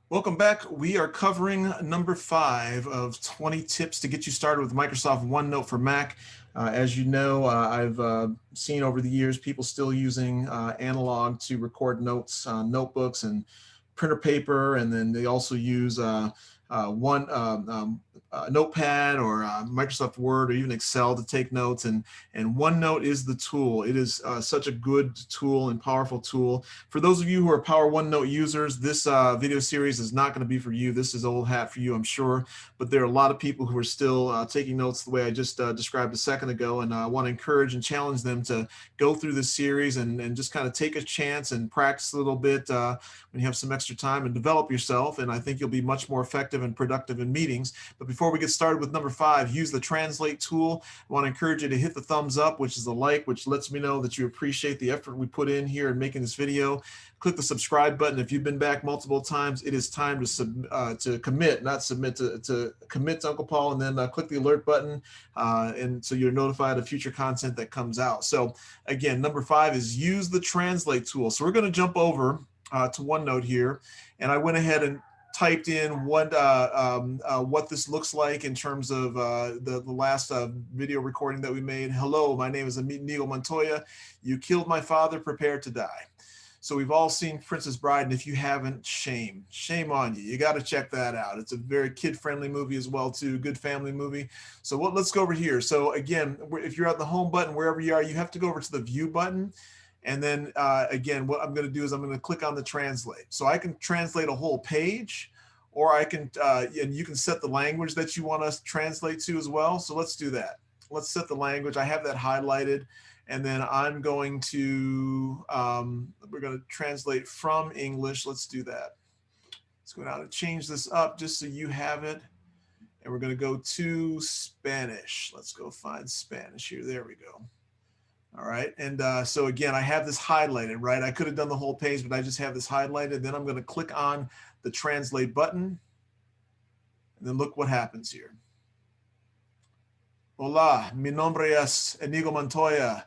Welcome back. We are covering number 5 of 20 tips to get you started with Microsoft OneNote for Mac. As you know, I've seen over the years people still using analog to record notes on notebooks and printer paper, and then they also use one Notepad or Microsoft Word or even Excel to take notes. And OneNote is the tool. It is such a good tool and powerful tool. For those of you who are Power OneNote users, this video series is not going to be for you. This is old hat for you, I'm sure. But there are a lot of people who are still taking notes the way I just described a second ago. And I want to encourage and challenge them to go through this series and just kind of take a chance and practice a little bit when you have some extra time and develop yourself. And I think you'll be much more effective and productive in meetings. But before we get started with number 5, use the translate tool. I want to encourage you to hit the thumbs up, which is a like, which lets me know that you appreciate the effort we put in here in making this video. Click the subscribe button. If you've been back multiple times, it is time to commit, not submit, to commit to Uncle Paul, and then click the alert button, and so you're notified of future content that comes out. So again, number 5 is use the translate tool. So we're going to jump over to OneNote here, and I went ahead and typed in what this looks like in terms of the last video recording that we made. Hello, my name is Inigo Montoya. You killed my father, prepare to die. So we've all seen Princess Bride, and if you haven't, shame on you. You got to check that out. It's a very kid-friendly movie as well, too. Good family movie. So let's go over here. So again, if you're at the home button, wherever you are, you have to go over to the view button. And then again, what I'm going to do is I'm going to click on the translate. So I can translate a whole page, or I can, and you can set the language that you want us to translate to as well. So let's do that. Let's set the language. I have that highlighted. And then I'm going to, we're going to translate from English. Let's do that. Let's go down and change this up just so you have it. And we're going to go to Spanish. Let's go find Spanish here. There we go. All right. And so again, I have this highlighted, right? I could have done the whole page, but I just have this highlighted. Then I'm going to click on the translate button. And then look what happens here. Hola, mi nombre es Inigo Montoya.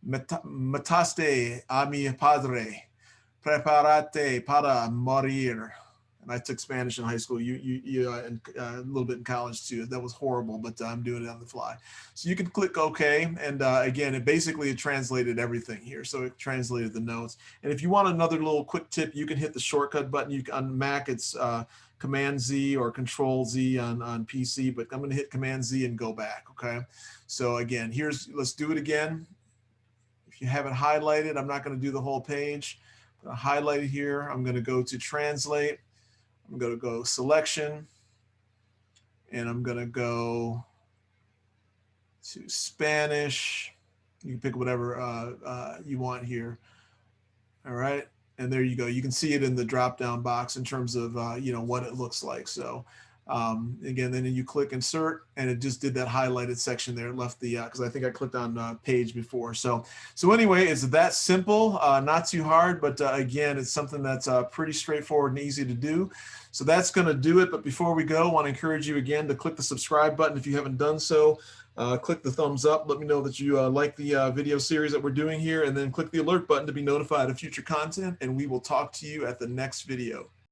Mataste a mi padre. Prepárate para morir. And I took Spanish in high school. And a little bit in college too. That was horrible, but I'm doing it on the fly. So you can click OK, and again, it translated everything here. So it translated the notes. And if you want another little quick tip, you can hit the shortcut button. On Mac, it's Command Z or Control Z on PC, but I'm going to hit Command Z and go back. Okay. So again, let's do it again. If you have it highlighted, I'm not going to do the whole page. I'm going to highlight it here. I'm going to go to translate. I'm going to go selection, and I'm going to go to Spanish. You can pick whatever you want here. All right. And there you go. You can see it in the drop-down box in terms of, what it looks like. So again, then you click insert, and it just did that highlighted section there. It left the, because I think I clicked on page before. So anyway, it's that simple, not too hard, but again, it's something that's pretty straightforward and easy to do. So that's going to do it. But before we go, I want to encourage you again to click the subscribe button if you haven't done so. Click the thumbs up. Let me know that you like the video series that we're doing here, and then click the alert button to be notified of future content, and we will talk to you at the next video.